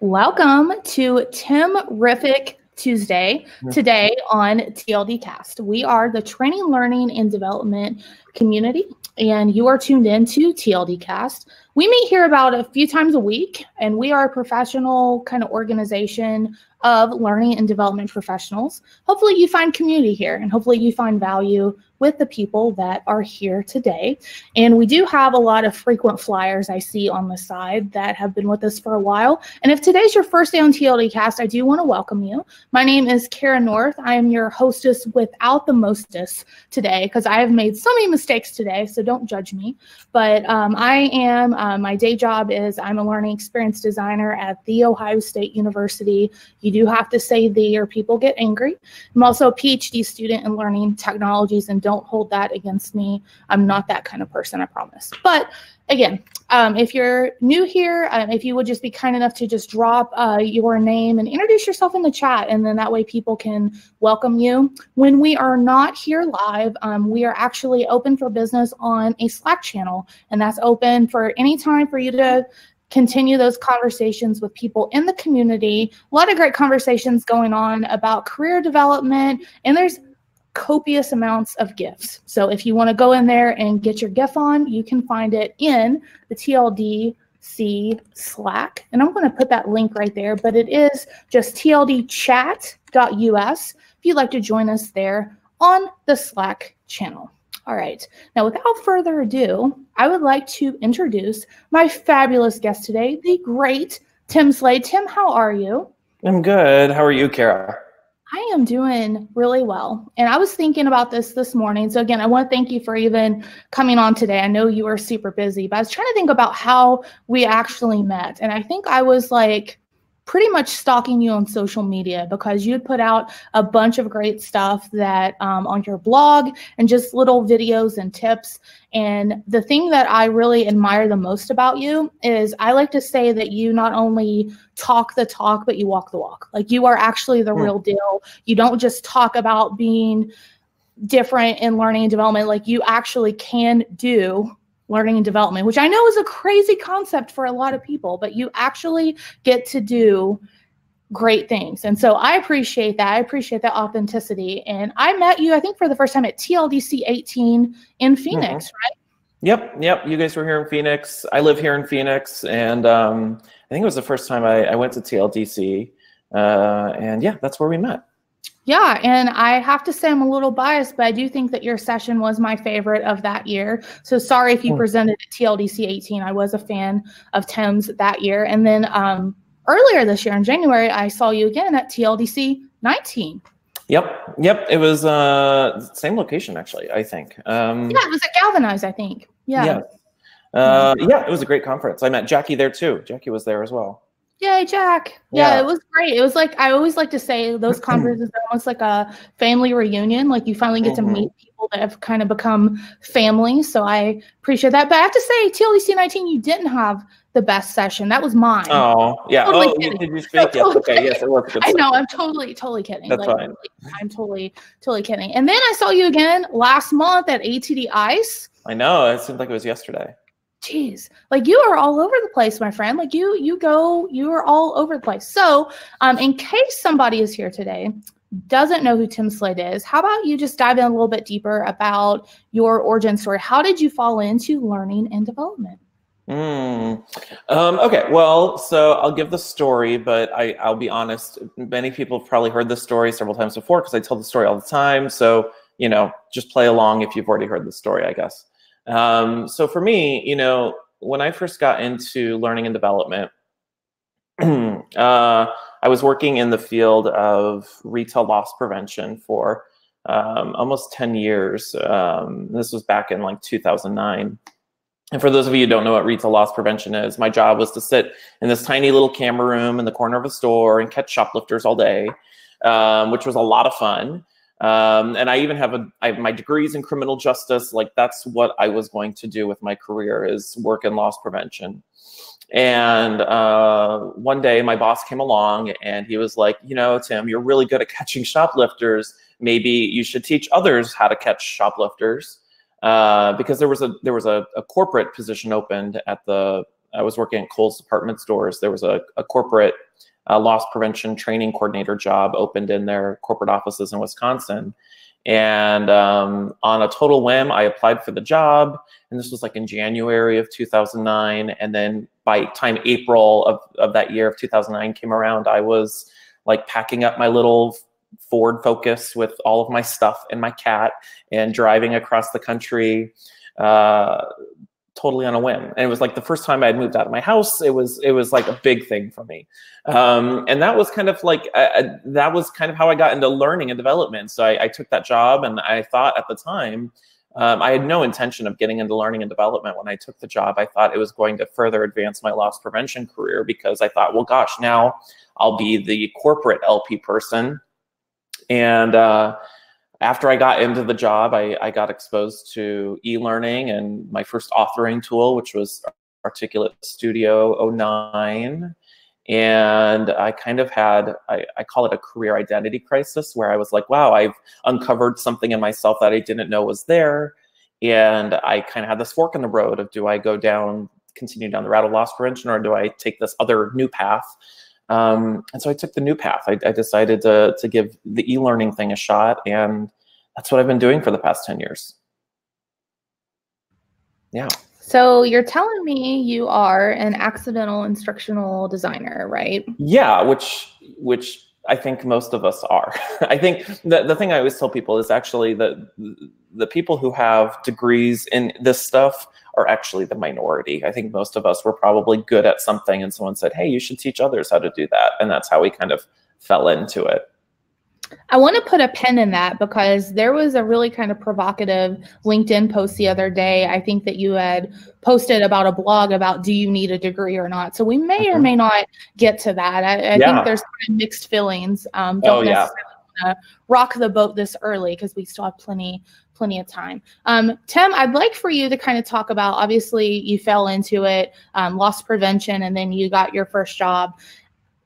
Welcome to Tim-rific Tuesday today on TLDCast. We are the training, learning, and development community, and you are tuned in to TLDCast. We meet here about a few times a week, and we are a professional kind of organization of learning and development professionals. Hopefully you find community here, and hopefully you find value with the people that are here today. And we do have a lot of frequent flyers I see on the side that have been with us for a while. And if today's your first day on TLDcast, I do want to welcome you. My name is Cara North. I am your hostess without the mostess today because I have made so many mistakes today, so don't judge me. But my day job is I'm a learning experience designer at The Ohio State University. You do have to say the or people get angry. I'm also a PhD student in learning technologies, and don't hold that against me. I'm not that kind of person, I promise. But again, if you're new here, if you would just be kind enough to just drop your name and introduce yourself in the chat, and then that way people can welcome you. When we are not here live, we are actually open for business on a Slack channel, and that's open for any time for you to continue those conversations with people in the community. A lot of great conversations going on about career development, and there's copious amounts of GIFs. So if you want to go in there and get your GIF on, you can find it in the TLDC Slack. And I'm going to put that link right there, but it is just tldchat.us if you'd like to join us there on the Slack channel. All right. Now, without further ado, I would like to introduce my fabulous guest today, the great Tim Slade. Tim, how are you? I'm good. How are you, Cara? I am doing really well. And I was thinking about this morning. So again, I want to thank you for even coming on today. I know you are super busy, but I was trying to think about how we actually met. And I think I was like pretty much stalking you on social media because you had put out a bunch of great stuff that on your blog and just little videos and tips. And the thing that I really admire the most about you is I like to say that you not only talk the talk, but you walk the walk. Like you are actually the real deal. You don't just talk about being different in learning and development. Like you actually can do learning and development, which I know is a crazy concept for a lot of people, but you actually get to do great things. And so I appreciate that. I appreciate that authenticity. And I met you, I think, for the first time at TLDC 18 in Phoenix, right? Yep. You guys were here in Phoenix. I live here in Phoenix. And I think it was the first time I went to TLDC. And yeah, that's where we met. Yeah, and I have to say I'm a little biased, but I do think that your session was my favorite of that year. So sorry if you presented at TLDC 18. I was a fan of Tim's that year. And then earlier this year in January, I saw you again at TLDC 19. Yep. It was same location, actually, I think. Yeah, it was at Galvanize, I think. Yeah. Yeah, it was a great conference. I met Jackie there, too. Jackie was there as well. Yay, Jack. Yeah, it was great. It was like, I always like to say those conferences are almost like a family reunion. Like you finally get to meet people that have kind of become family. So I appreciate that. But I have to say, TLDC 19, you didn't have the best session. That was mine. Oh, yeah. Totally did you speak? Yes. Okay. Yes, it was a good I know. I'm totally kidding. That's fine. I'm totally kidding. And then I saw you again last month at ATD ICE. I know. It seemed like it was yesterday. Jeez, like you are all over the place, my friend. Like you are all over the place. So in case somebody is here today, doesn't know who Tim Slade is, how about you just dive in a little bit deeper about your origin story? How did you fall into learning and development? Okay, well, so I'll give the story, but I'll be honest, many people have probably heard this story several times before because I tell the story all the time. So, just play along if you've already heard the story, I guess. So for me, when I first got into learning and development, I was working in the field of retail loss prevention for almost 10 years. This was back in like 2009. And for those of you who don't know what retail loss prevention is, my job was to sit in this tiny little camera room in the corner of a store and catch shoplifters all day, which was a lot of fun. And I even have my degrees in criminal justice. Like that's what I was going to do with my career, is work in loss prevention. And one day my boss came along and he was like, Tim, you're really good at catching shoplifters. Maybe you should teach others how to catch shoplifters. Because there was a corporate position opened at I was working at Kohl's department stores. There was a corporate loss prevention training coordinator job opened in their corporate offices in Wisconsin. And on a total whim, I applied for the job, and this was like in January of 2009. And then by time April of that year of 2009 came around, I was like packing up my little Ford Focus with all of my stuff and my cat and driving across the country totally on a whim. And it was like the first time I had moved out of my house. It was like a big thing for me. And that was kind of like, that was kind of how I got into learning and development. So I took that job, and I thought at the time, I had no intention of getting into learning and development. When I took the job, I thought it was going to further advance my loss prevention career, because I thought, well, gosh, now I'll be the corporate LP person. And after I got into the job, I got exposed to e-learning and my first authoring tool, which was Articulate Studio 09. And I kind of had, I call it a career identity crisis, where I was like, wow, I've uncovered something in myself that I didn't know was there. And I kind of had this fork in the road of, do I continue down the route of loss prevention, or do I take this other new path? And so I took the new path. I decided to give the e-learning thing a shot, and that's what I've been doing for the past 10 years. Yeah. So you're telling me you are an accidental instructional designer, right? Yeah, which I think most of us are. I think the thing I always tell people is actually that the people who have degrees in this stuff are actually the minority. I think most of us were probably good at something, and someone said, hey, you should teach others how to do that. And that's how we kind of fell into it. I want to put a pin in that, because there was a really kind of provocative LinkedIn post the other day. I think that you had posted about a blog about, do you need a degree or not? So we may or may not get to that. I think there's kind of mixed feelings. Don't necessarily want to rock the boat this early, because we still have plenty of time. Tim, I'd like for you to kind of talk about, obviously you fell into it, loss prevention, and then you got your first job.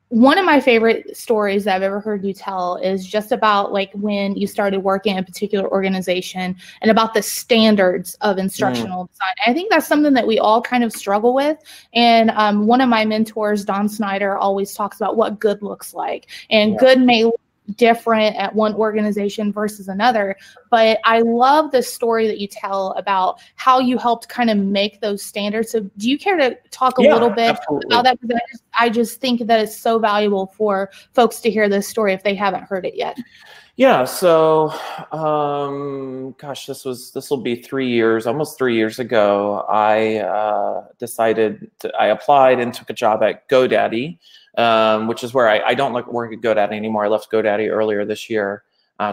One of my favorite stories that I've ever heard you tell is just about like when you started working in a particular organization and about the standards of instructional design. I think that's something that we all kind of struggle with. And one of my mentors, Don Snyder, always talks about what good looks like. And good may look different at one organization versus another. But I love the story that you tell about how you helped kind of make those standards. So do you care to talk a little bit about that? Because I just think that it's so valuable for folks to hear this story if they haven't heard it yet. Yeah, so gosh, this will be almost 3 years ago. I applied and took a job at GoDaddy, which is where I don't work at GoDaddy anymore. I left GoDaddy earlier this year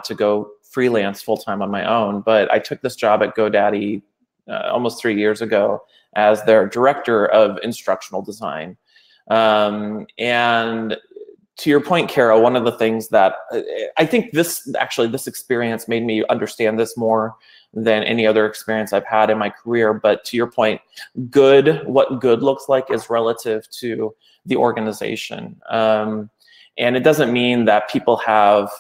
to go freelance full-time on my own. But I took this job at GoDaddy almost 3 years ago as their director of instructional design. And to your point, Cara, one of the things that I think this experience made me understand this more than any other experience I've had in my career. But to your point, what good looks like is relative to the organization. And it doesn't mean that people have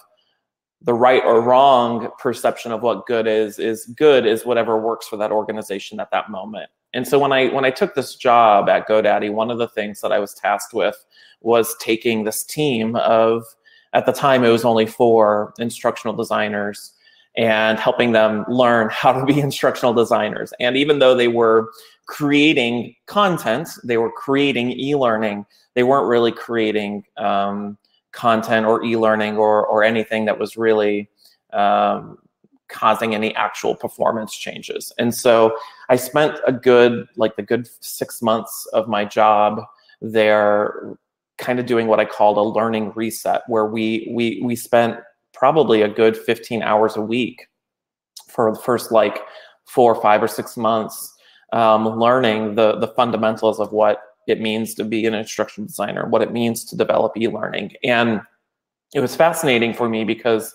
the right or wrong perception of what good is. Good is whatever works for that organization at that moment. And so when I took this job at GoDaddy, one of the things that I was tasked with was taking this team of, at the time it was only 4 instructional designers, and helping them learn how to be instructional designers. And even though they were creating content, they were creating e-learning, they weren't really creating content or e-learning or anything that was really causing any actual performance changes. And so I spent the good 6 months of my job there kind of doing what I called a learning reset, where we spent probably a good 15 hours a week for the first 4 or 5 or 6 months, learning the fundamentals of what it means to be an instructional designer, what it means to develop e-learning. And it was fascinating for me, because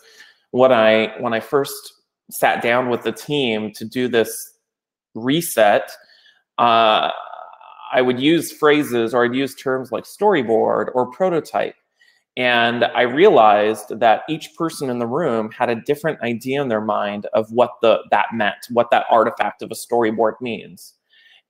when I first sat down with the team to do this reset, I would use phrases, or I'd use terms like storyboard or prototype. And I realized that each person in the room had a different idea in their mind of what that meant, what that artifact of a storyboard means.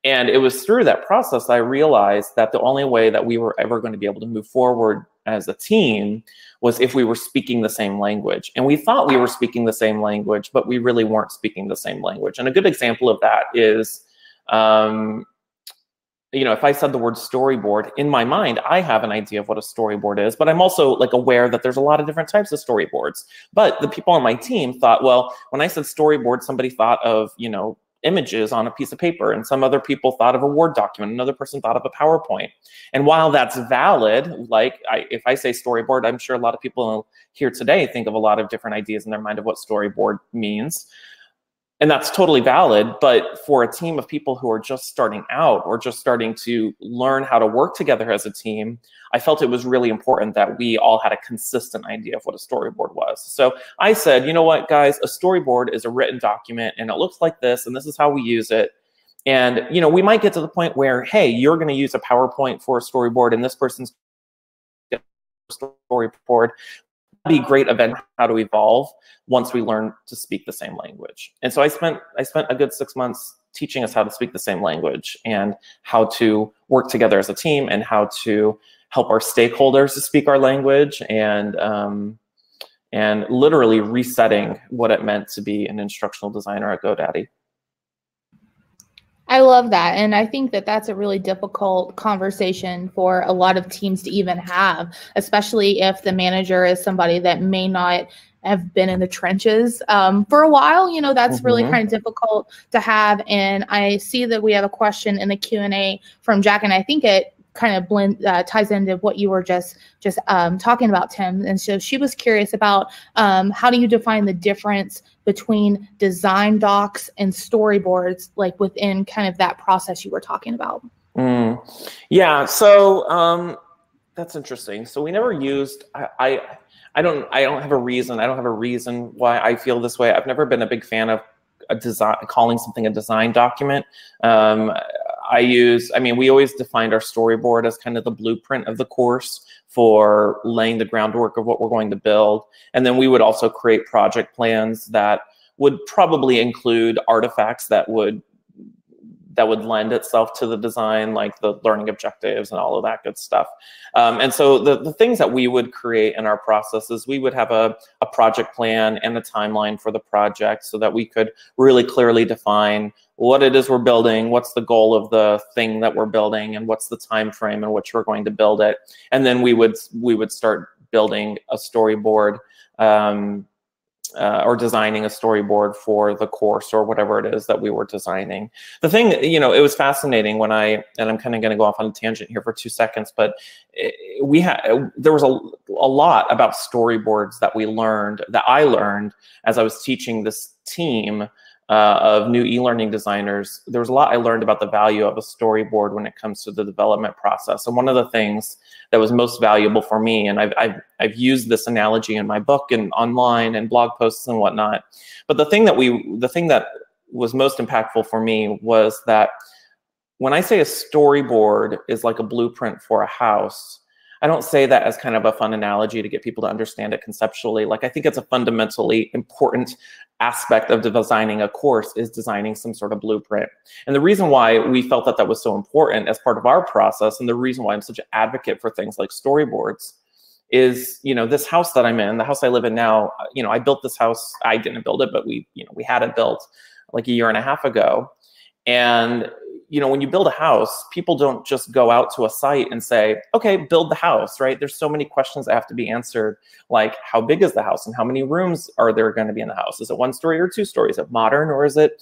And it was through that process I realized that the only way that we were ever going to be able to move forward as a team was if we were speaking the same language. And we thought we were speaking the same language, but we really weren't speaking the same language. And a good example of that is, if I said the word storyboard, in my mind, I have an idea of what a storyboard is, but I'm also like aware that there's a lot of different types of storyboards. But the people on my team thought, well, when I said storyboard, somebody thought of, images on a piece of paper, and some other people thought of a Word document, another person thought of a PowerPoint. And while that's valid, like if I say storyboard, I'm sure a lot of people here today think of a lot of different ideas in their mind of what storyboard means. And that's totally valid, but for a team of people who are just starting out or just starting to learn how to work together as a team, I felt it was really important that we all had a consistent idea of what a storyboard was. So I said, you know what, guys, a storyboard is a written document and it looks like this, and this is how we use it. And, we might get to the point where, hey, you're going to use a PowerPoint for a storyboard and this person's going to use a storyboard. Be great event how to evolve once we learn to speak the same language. And so I spent a good 6 months teaching us how to speak the same language and how to work together as a team and how to help our stakeholders to speak our language, and literally resetting what it meant to be an instructional designer at GoDaddy. I love that. And I think that that's a really difficult conversation for a lot of teams to even have, especially if the manager is somebody that may not have been in the trenches for a while. That's really kind of difficult to have. And I see that we have a question in the Q&A from Jack, and I think it kind of ties into what you were just talking about, Tim. And so she was curious about how do you define the difference between design docs and storyboards, like within kind of that process you were talking about? Yeah, so that's interesting. So we never used, I don't have a reason. I don't have a reason why I feel this way. I've never been a big fan of calling something a design document. We always defined our storyboard as kind of the blueprint of the course for laying the groundwork of what we're going to build. And then we would also create project plans that would probably include artifacts that would lend itself to the design, like the learning objectives and all of that good stuff. And so the things that we would create in our process is we would have a project plan and a timeline for the project so that we could really clearly define what it is we're building, what's the goal of the thing that we're building, and what's the time frame in which we're going to build it. And then we would start building a storyboard or designing a storyboard for the course or whatever it is that we were designing. The thing, it was fascinating when and I'm kind of going to go off on a tangent here for 2 seconds, but there was a lot about storyboards that I learned as I was teaching this team of new e-learning designers. There was a lot I learned about the value of a storyboard when it comes to the development process. And one of the things that was most valuable for me, and I've used this analogy in my book and online and blog posts and whatnot, but the thing that was most impactful for me was that when I say a storyboard is like a blueprint for a house, I don't say that as kind of a fun analogy to get people to understand it conceptually. Like, I think it's a fundamentally important aspect of designing a course is designing some sort of blueprint. And the reason why we felt that that was so important as part of our process, and the reason why I'm such an advocate for things like storyboards, is, this house that I'm in, the house I live in now, I built this house. I didn't build it, but we had it built like a year and a half ago. And when you build a house, people don't just go out to a site and say, okay, build the house, right? There's so many questions that have to be answered, like how big is the house and how many rooms are there going to be in the house? Is it 1 story or 2 stories? Is it modern, or is it,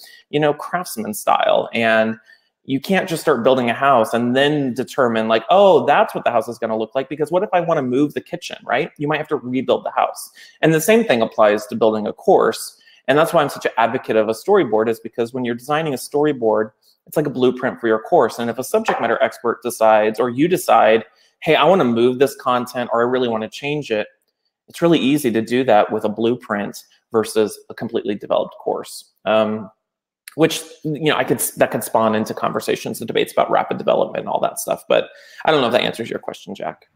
craftsman style? And you can't just start building a house and then determine like, oh, that's what the house is going to look like, because what if I want to move the kitchen, right? You might have to rebuild the house. And the same thing applies to building a course. And that's why I'm such an advocate of a storyboard, is because when you're designing a storyboard, it's like a blueprint for your course. And if a subject matter expert decides, or you decide, hey, I want to move this content, or I really want to change it, it's really easy to do that with a blueprint versus a completely developed course. Which, that could spawn into conversations and debates about rapid development and all that stuff. But I don't know if that answers your question, Jack.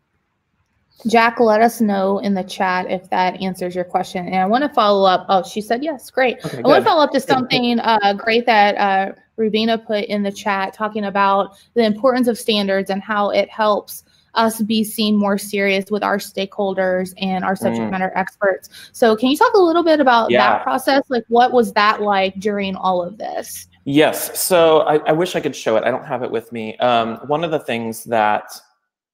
Jack, let us know in the chat if that answers your question. And I want to follow up. Oh, she said yes. Great. Okay, I want to follow up to something great that Rubina put in the chat, talking about the importance of standards and how it helps us be seen more serious with our stakeholders and our subject matter experts. So can you talk a little bit about that process? Like, what was that like during all of this? Yes. So I wish I could show it. I don't have it with me. One of the things that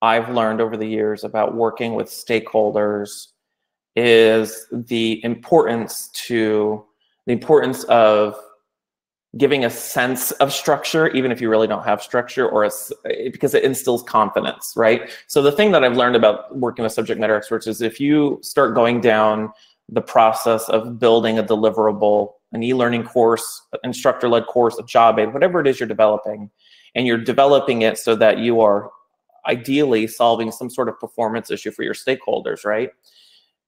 I've learned over the years about working with stakeholders is the importance of giving a sense of structure, even if you really don't have structure, because it instills confidence, right? So the thing that I've learned about working with subject matter experts is if you start going down the process of building a deliverable, an e-learning course, an instructor-led course, a job aid, whatever it is you're developing, and you're developing it so that you are ideally solving some sort of performance issue for your stakeholders, right?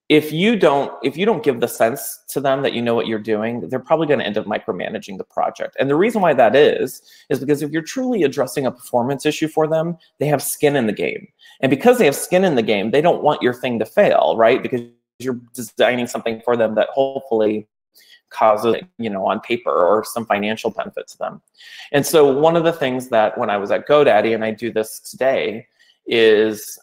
If you don't give the sense to them that you know what you're doing, they're probably going to end up micromanaging the project. And the reason why that is because if you're truly addressing a performance issue for them, they have skin in the game. And because they have skin in the game, they don't want your thing to fail, right? Because you're designing something for them that hopefully causes, on paper or some financial benefit to them. And so one of the things that when I was at GoDaddy, and I do this today, is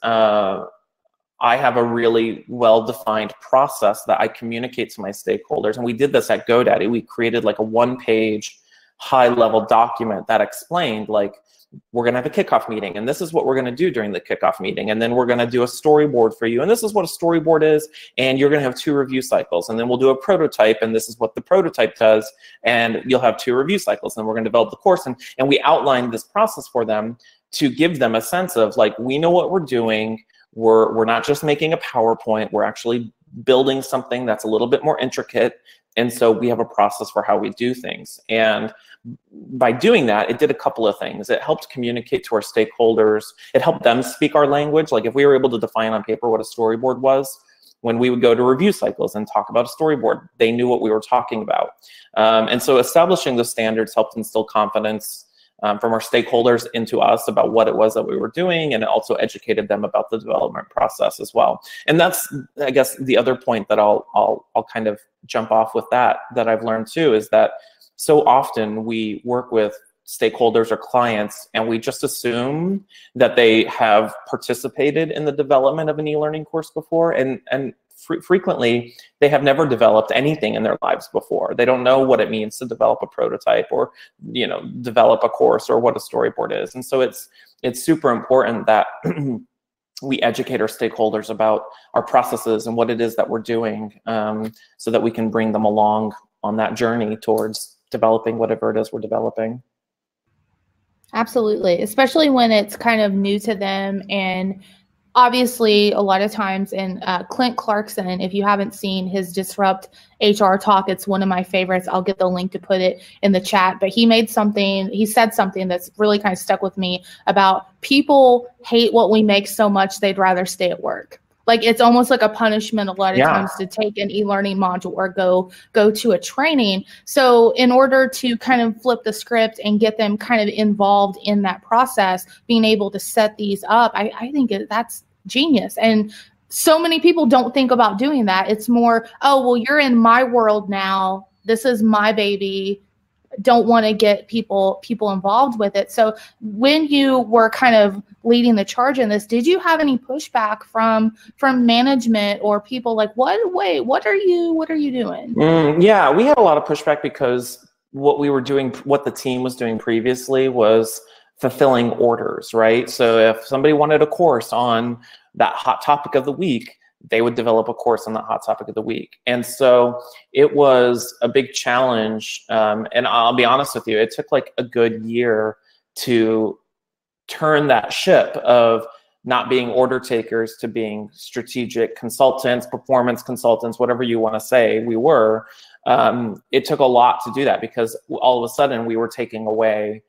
I have a really well-defined process that I communicate to my stakeholders. And we did this at GoDaddy. We created like a one-page high-level document that explained, like, we're going to have a kickoff meeting, and this is what we're going to do during the kickoff meeting. And then we're going to do a storyboard for you, and this is what a storyboard is, and you're going to have 2 review cycles. And then we'll do a prototype, and this is what the prototype does, and you'll have 2 review cycles. And we're going to develop the course. And we outlined this process for them to give them a sense of, like, we know what we're doing. We're not just making a PowerPoint. We're actually building something that's a little bit more intricate. And so we have a process for how we do things. And by doing that, it did a couple of things. It helped communicate to our stakeholders. It helped them speak our language. Like, if we were able to define on paper what a storyboard was, when we would go to review cycles and talk about a storyboard, they knew what we were talking about. And so establishing those standards helped instill confidence from our stakeholders into us about what it was that we were doing, and it also educated them about the development process as well. And that's, I guess, the other point that I'll kind of jump off with that I've learned too, is that so often we work with stakeholders or clients and we just assume that they have participated in the development of an e-learning course before, and frequently they have never developed anything in their lives before. They don't know what it means to develop a prototype or develop a course or what a storyboard is. And so it's super important that we educate our stakeholders about our processes and what it is that we're doing, so that we can bring them along on that journey towards developing whatever it is we're developing. Absolutely, especially when it's kind of new to them. And obviously, a lot of times, and Clint Clarkson, if you haven't seen his Disrupt HR talk, it's one of my favorites. I'll get the link to put it in the chat. But he said something that's really kind of stuck with me about people hate what we make so much they'd rather stay at work. Like, it's almost like a punishment a lot of times to take an e-learning module or go to a training. So in order to kind of flip the script and get them kind of involved in that process, being able to set these up, I think that's genius. And so many people don't think about doing that. It's more, oh, well, you're in my world now. This is my baby. Don't want to get people involved with it. So when you were kind of leading the charge in this, did you have any pushback from management or people like, what are you doing? Yeah, we had a lot of pushback because what the team was doing previously was fulfilling orders, right? So if somebody wanted a course on that hot topic of the week, they would develop a course on that hot topic of the week. And so it was a big challenge. And I'll be honest with you, it took like a good year to turn that ship of not being order takers to being strategic consultants, performance consultants, whatever you want to say we were. It took a lot to do that because all of a sudden we were taking away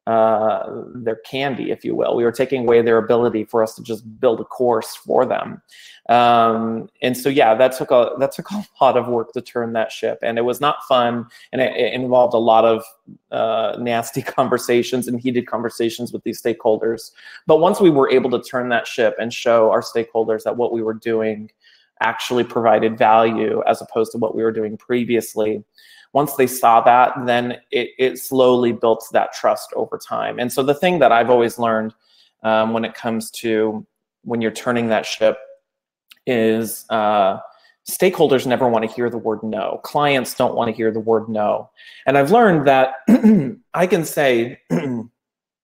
their candy, if you will. We were taking away their ability for us to just build a course for them. And so, yeah, that took a lot of work to turn that ship, and it was not fun, and it involved a lot of nasty conversations and heated conversations with these stakeholders. But once we were able to turn that ship and show our stakeholders that what we were doing actually provided value as opposed to what we were doing previously, once they saw that, then it slowly built that trust over time. And so the thing that I've always learned when it comes to when you're turning that ship is stakeholders never want to hear the word no. Clients don't want to hear the word no. And I've learned that I can say,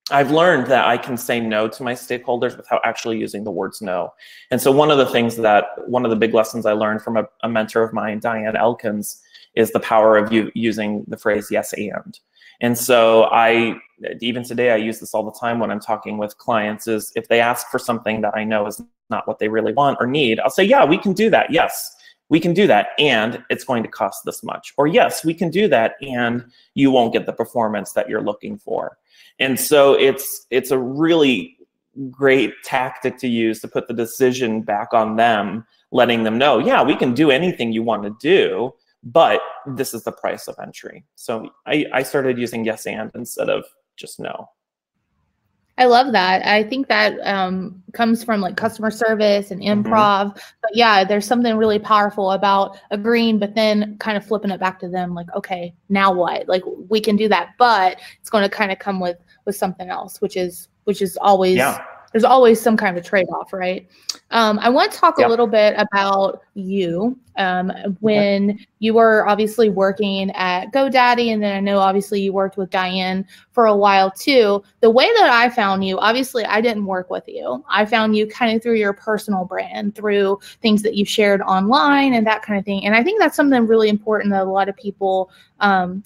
I've learned that I can say no to my stakeholders without actually using the words no. And so one of the big lessons I learned from a mentor of mine, Diane Elkins, is the power of using the phrase yes and. And so even today, I use this all the time when I'm talking with clients, is if they ask for something that I know is not what they really want or need, I'll say, yeah, we can do that. Yes, we can do that. And it's going to cost this much. Or yes, we can do that. And you won't get the performance that you're looking for. And so it's a really great tactic to use to put the decision back on them, letting them know, yeah, we can do anything you want to do, but this is the price of entry. So I started using yes and instead of just no. I love that. I think that comes from like customer service and improv. But yeah, there's something really powerful about agreeing, but then kind of flipping it back to them like, okay, now what? Like we can do that, but it's going to kind of come with something else, which is always, there's always some kind of trade-off, right? I want to talk a little bit about you. When you were obviously working at GoDaddy, and then I know obviously you worked with Diane for a while too. The way that I found you, obviously I didn't work with you. I found you kind of through your personal brand, through things that you've shared online and that kind of thing. And I think that's something really important that a lot of people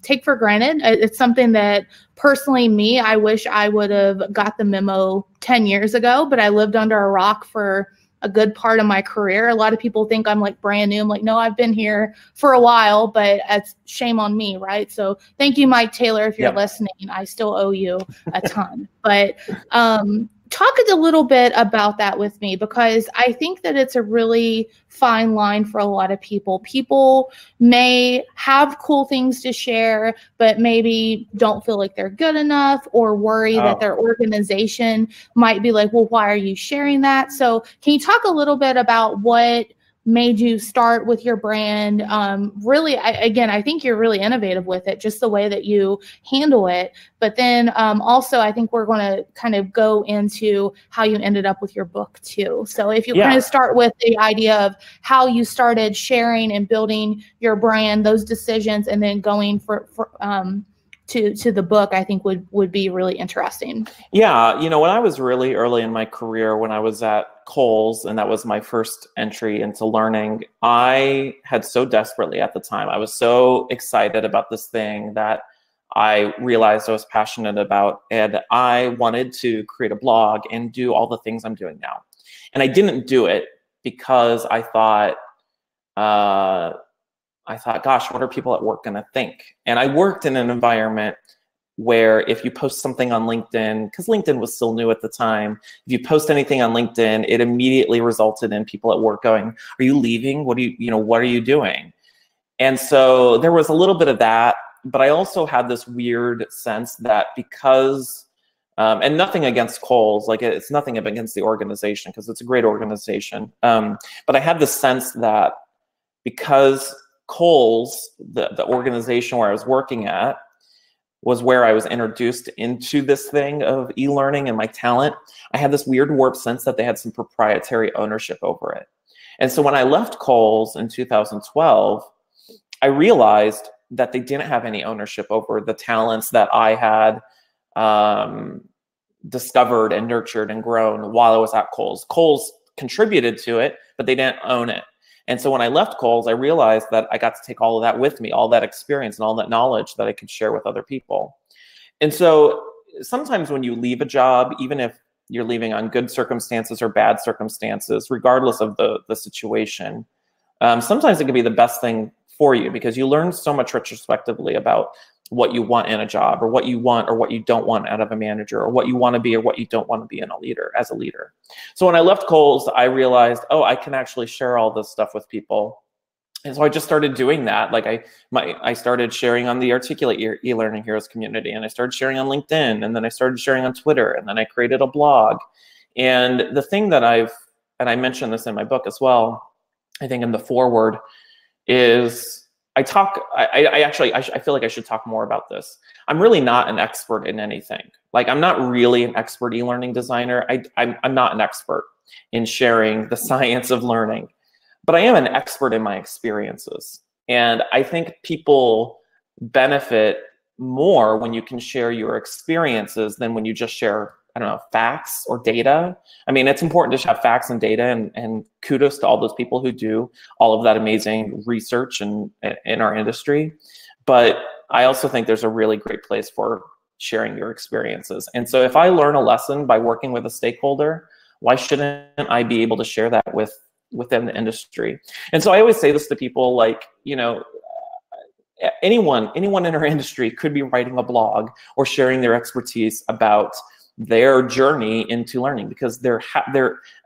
take for granted. It's something that personally me, I wish I would have got the memo 10 years ago, but I lived under a rock for a good part of my career. A lot of people think I'm like brand new. I'm like, no, I've been here for a while, but it's shame on me, right? So thank you, Mike Taylor, if you're listening. I still owe you a ton. But talk a little bit about that with me, because I think that it's a really fine line for a lot of people. People may have cool things to share, but maybe don't feel like they're good enough, or worry that their organization might be like, well, why are you sharing that? So can you talk a little bit about what made you start with your brand? Really, again, I think you're really innovative with it, just the way that you handle it. But then also, I think we're going to kind of go into how you ended up with your book too. So if you kind of start with the idea of how you started sharing and building your brand, those decisions, and then going to the book, I think would be really interesting. Yeah, you know, when I was really early in my career, when I was at Kohl's, and that was my first entry into learning, I had so desperately at the time, I was so excited about this thing that I realized I was passionate about, and I wanted to create a blog and do all the things I'm doing now. And I didn't do it because I thought, gosh, what are people at work going to think? And I worked in an environment where if you post something on LinkedIn, because LinkedIn was still new at the time, if you post anything on LinkedIn, it immediately resulted in people at work going, are you leaving? What are you doing? And so there was a little bit of that, but I also had this weird sense that because, and nothing against Kohl's, like it's nothing against the organization, because it's a great organization. But I had the sense that because Kohl's, the organization where I was working at, was where I was introduced into this thing of e-learning and my talent, I had this weird warped sense that they had some proprietary ownership over it. And so when I left Kohl's in 2012, I realized that they didn't have any ownership over the talents that I had discovered and nurtured and grown while I was at Kohl's. Kohl's contributed to it, but they didn't own it. And so when I left Kohl's, I realized that I got to take all of that with me, all that experience and all that knowledge that I could share with other people. And so sometimes when you leave a job, even if you're leaving on good circumstances or bad circumstances, regardless of the situation, sometimes it can be the best thing for you, because you learn so much retrospectively about what you want in a job, or what you want or what you don't want out of a manager, or what you want to be or what you don't want to be in a leader, as a leader. So when I left Kohl's, I realized, oh, I can actually share all this stuff with people. And so I just started doing that. Like I started sharing on the Articulate eLearning Heroes community, and I started sharing on LinkedIn, and then I started sharing on Twitter, and then I created a blog. And the thing that and I mentioned this in my book as well, I think in the foreword, is I feel like I should talk more about this. I'm really not an expert in anything. Like, I'm not really an expert e-learning designer. I'm not an expert. in sharing the science of learning, but I am an expert in my experiences. And I think people benefit more when you can share your experiences than when you just share, I don't know, facts or data. I mean, it's important to have facts and data, and kudos to all those people who do all of that amazing research in our industry. But I also think there's a really great place for sharing your experiences. And so if I learn a lesson by working with a stakeholder, why shouldn't I be able to share that within the industry? And so I always say this to people, like, you know, anyone in our industry could be writing a blog or sharing their expertise about their journey into learning, because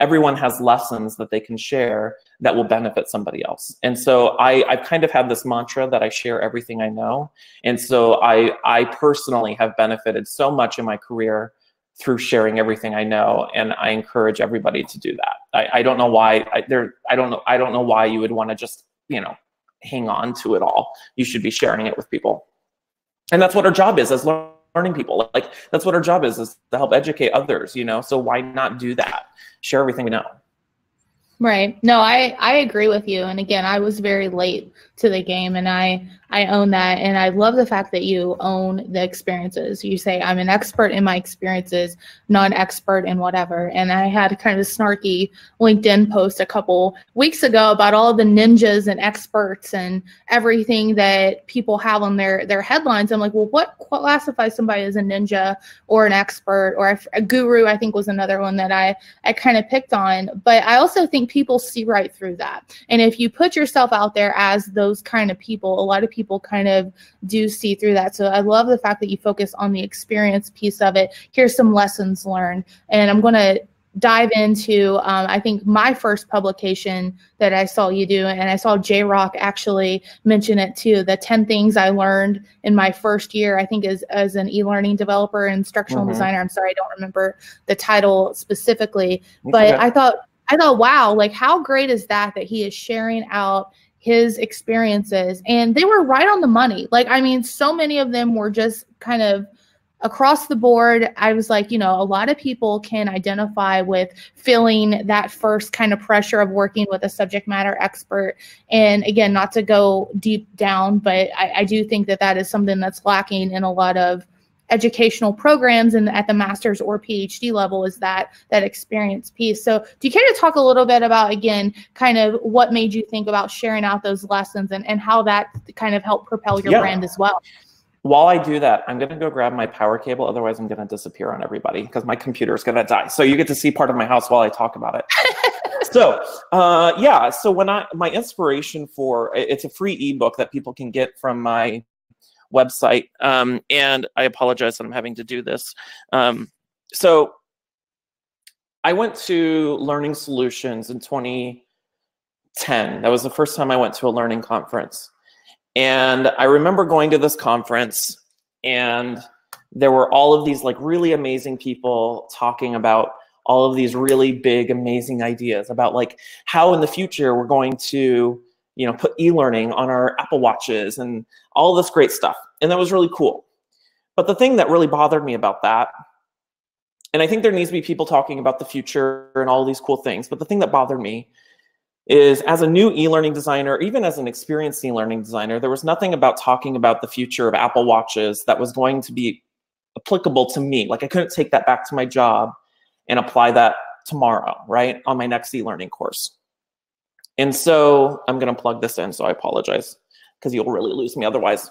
everyone has lessons that they can share that will benefit somebody else. And so I've kind of had this mantra that I share everything I know. And so I personally have benefited so much in my career through sharing everything I know, and I encourage everybody to do that. I don't know why I don't know why you would want to just, you know, hang on to it all. You should be sharing it with people. And that's what our job is as learning people. Like, that's what our job is to help educate others, you know? So why not do that? Share everything we know. Right. No, I agree with you. And again, I was very late to the game, and I own that. And I love the fact that you own the experiences. You say, I'm an expert in my experiences, not an expert in whatever. And I had kind of a snarky LinkedIn post a couple weeks ago about all the ninjas and experts and everything that people have on their headlines. I'm like, well, what classifies somebody as a ninja or an expert, or a guru, I think was another one that I kind of picked on. But I also think people see right through that. And if you put yourself out there as those kind of people, a lot of people kind of do see through that. So I love the fact that you focus on the experience piece of it. Here's some lessons learned. And I'm going to dive into, I think, my first publication that I saw you do, and I saw J-Rock actually mention it too, the 10 things I learned in my first year, I think, as an e-learning developer and instructional designer. I'm sorry, I don't remember the title specifically, but I thought, wow, like, how great is that he is sharing out his experiences? And they were right on the money. Like, I mean, so many of them were just kind of across the board. I was like, you know, a lot of people can identify with feeling that first kind of pressure of working with a subject matter expert. And again, not to go deep down, but I do think that is something that's lacking in a lot of educational programs and at the master's or PhD level, is that experience piece. So do you care to talk a little bit about, again, kind of what made you think about sharing out those lessons and how that kind of helped propel your brand as well? While I do that, I'm going to go grab my power cable. Otherwise, I'm going to disappear on everybody because my computer is going to die. So you get to see part of my house while I talk about it. So yeah, so my inspiration for, it's a free ebook that people can get from my website. And I apologize that I'm having to do this. So I went to Learning Solutions in 2010. That was the first time I went to a learning conference. And I remember going to this conference, and there were all of these like really amazing people talking about all of these really big, amazing ideas about like how in the future we're going to, you know, put e-learning on our Apple Watches and all this great stuff. And that was really cool. But the thing that really bothered me about that, and I think there needs to be people talking about the future and all these cool things, but the thing that bothered me is, as a new e-learning designer, even as an experienced e-learning designer, there was nothing about talking about the future of Apple Watches that was going to be applicable to me. Like, I couldn't take that back to my job and apply that tomorrow, right, on my next e-learning course. And so I'm going to plug this in, so I apologize, because you'll really lose me otherwise.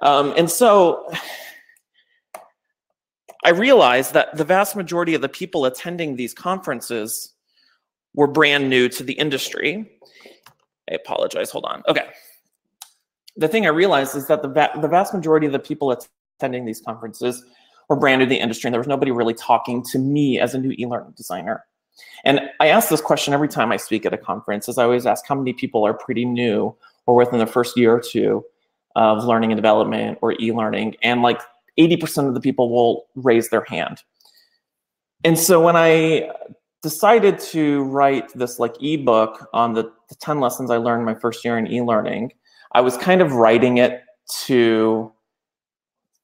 And so I realized that the vast majority of the people attending these conferences were brand new to the industry. I apologize, hold on. Okay. The thing I realized is that the vast majority of the people attending these conferences were brand new to the industry, and there was nobody really talking to me as a new e-learning designer. And I ask this question every time I speak at a conference, is I always ask how many people are pretty new or within the first year or two of learning and development or e-learning, and like 80% of the people will raise their hand. And so when I decided to write this like ebook on the 10 lessons I learned my first year in e-learning, I was kind of writing it to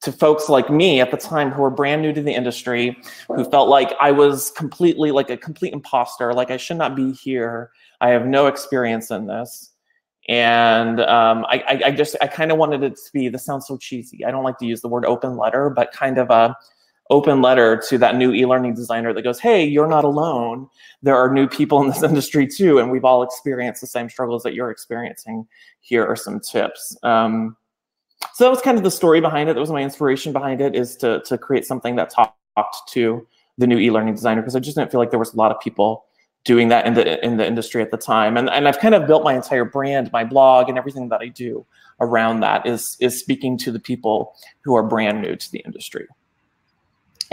to folks like me at the time who were brand new to the industry, who felt like I was completely like a complete imposter, like I should not be here. I have no experience in this. And I kind of wanted it to be, this sounds so cheesy, I don't like to use the word open letter, but kind of a open letter to that new e-learning designer that goes, hey, you're not alone. There are new people in this industry too, and we've all experienced the same struggles that you're experiencing. Here are some tips. So that was kind of the story behind it. That was my inspiration behind it, is to create something that talked to the new e-learning designer, because I just didn't feel like there was a lot of people doing that in the industry at the time. And I've kind of built my entire brand, my blog, and everything that I do around that is speaking to the people who are brand new to the industry.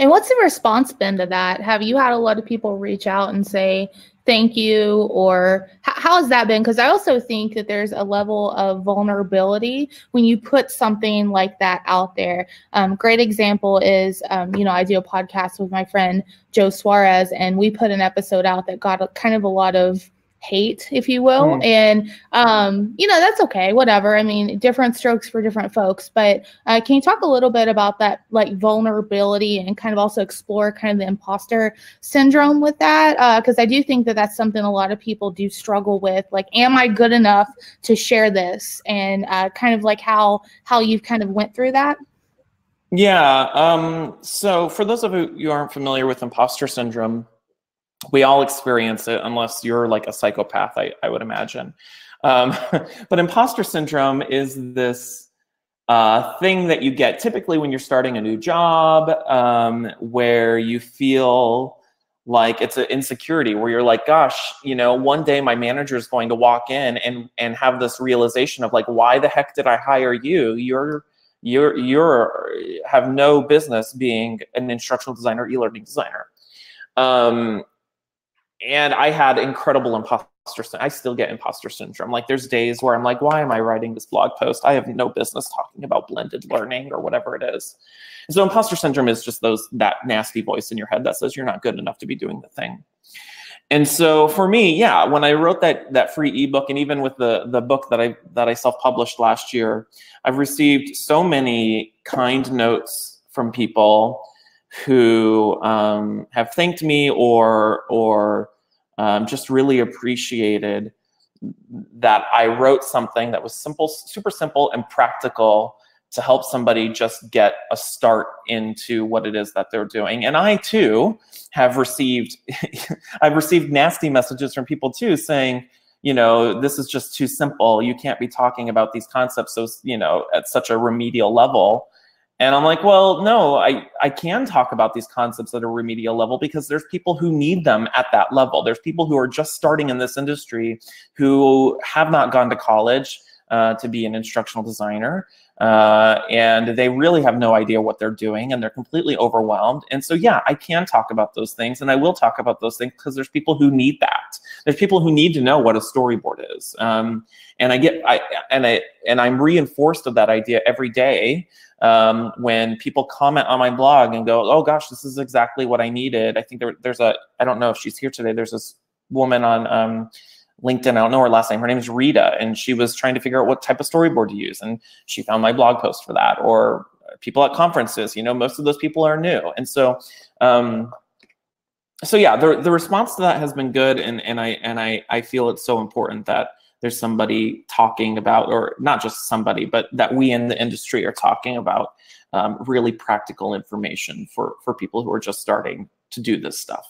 And what's the response been to that? Have you had a lot of people reach out and say thank you, or how has that been? Because I also think that there's a level of vulnerability when you put something like that out there. Great example is, I do a podcast with my friend Joe Suarez, and we put an episode out that got kind of a lot of hate, if you will. And, that's okay, whatever. I mean, different strokes for different folks. But can you talk a little bit about that, like vulnerability, and kind of also explore kind of the imposter syndrome with that? Because I do think that that's something a lot of people do struggle with. Like, am I good enough to share this? And kind of like how you've kind of went through that. Yeah. So for those of you who aren't familiar with imposter syndrome, we all experience it, unless you're like a psychopath, I would imagine. But imposter syndrome is this thing that you get typically when you're starting a new job, where you feel like it's an insecurity, where you're like, gosh, one day my manager is going to walk in and have this realization of like, why the heck did I hire you? You're have no business being an instructional designer, e-learning designer. And I had incredible imposter syndrome. I still get imposter syndrome. Like, there's days where I'm like, why am I writing this blog post? I have no business talking about blended learning or whatever it is. And so imposter syndrome is just that nasty voice in your head that says you're not good enough to be doing the thing. And so for me, yeah, when I wrote that free ebook, and even with the book that I self-published last year, I've received so many kind notes from people who have thanked me or just really appreciated that I wrote something that was simple, super simple and practical to help somebody just get a start into what it is that they're doing. And I too have received, I've received nasty messages from people too saying, this is just too simple. You can't be talking about these concepts so, at such a remedial level. And I'm like, well, no, I can talk about these concepts at a remedial level because there's people who need them at that level. There's people who are just starting in this industry who have not gone to college to be an instructional designer. And they really have no idea what they're doing, and they're completely overwhelmed. And so, yeah, I can talk about those things, and I will talk about those things because there's people who need that. There's people who need to know what a storyboard is. And I'm reinforced of that idea every day. When people comment on my blog and go, oh gosh, this is exactly what I needed. I think there's I don't know if she's here today. There's this woman on LinkedIn, I don't know her last name. Her name is Rita, and she was trying to figure out what type of storyboard to use. And she found my blog post for that. Or people at conferences, most of those people are new. And so, yeah, the response to that has been good. And I feel it's so important that there's somebody talking about, or not just somebody, but that we in the industry are talking about really practical information for people who are just starting to do this stuff.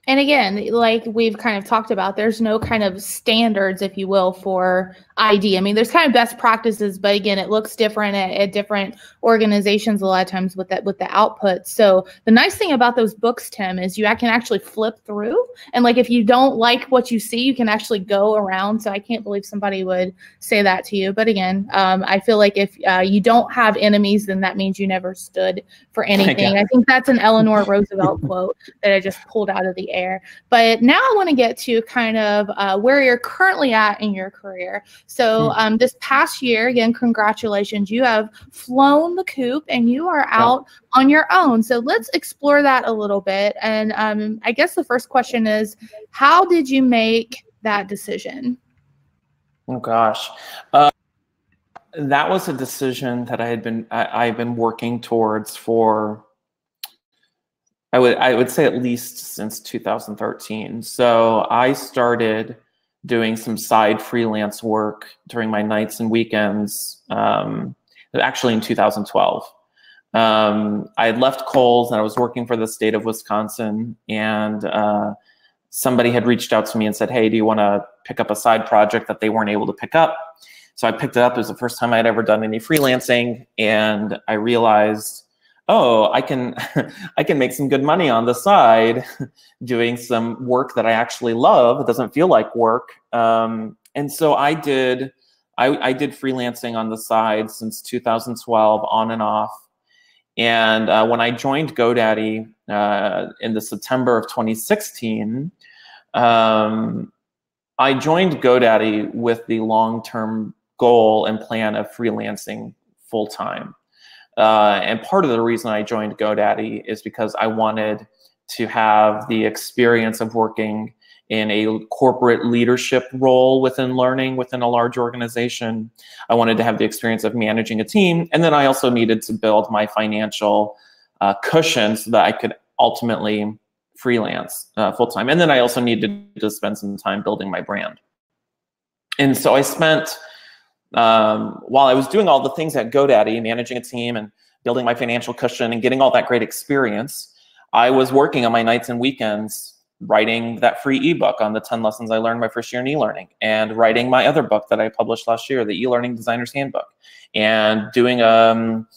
And again, like we've kind of talked about, there's no kind of standards, if you will, for ID. I mean, there's kind of best practices, but again, it looks different at different organizations a lot of times with the output. So the nice thing about those books, Tim, is you can actually flip through. And like, if you don't like what you see, you can actually go around. So I can't believe somebody would say that to you. But again, I feel like if you don't have enemies, then that means you never stood for anything. I think that's an Eleanor Roosevelt quote that I just pulled out of the air. But now I want to get to kind of where you're currently at in your career. So this past year, again, congratulations, you have flown the coop and you are out on your own. So let's explore that a little bit. And I guess the first question is, how did you make that decision? Oh gosh. that was a decision that I've been working towards for, I would say, at least since 2013. So I started doing some side freelance work during my nights and weekends, actually in 2012. I had left Kohl's and I was working for the state of Wisconsin, and somebody had reached out to me and said, hey, do you want to pick up a side project that they weren't able to pick up? So I picked it up. It was the first time I'd ever done any freelancing, and I realized, oh, I can I can make some good money on the side doing some work that I actually love. It doesn't feel like work. And so I did freelancing on the side since 2012, on and off. And when I joined GoDaddy in the September of 2016, I joined GoDaddy with the long-term goal and plan of freelancing full-time. And part of the reason I joined GoDaddy is because I wanted to have the experience of working in a corporate leadership role within learning within a large organization. I wanted to have the experience of managing a team. And then I also needed to build my financial cushion so that I could ultimately freelance full-time. And then I also needed to spend some time building my brand. And so I spent, while I was doing all the things at GoDaddy, managing a team and building my financial cushion and getting all that great experience, I was working on my nights and weekends writing that free ebook on the 10 lessons I learned my first year in e-learning, and writing my other book that I published last year, the eLearning Designer's Handbook, and doing authoring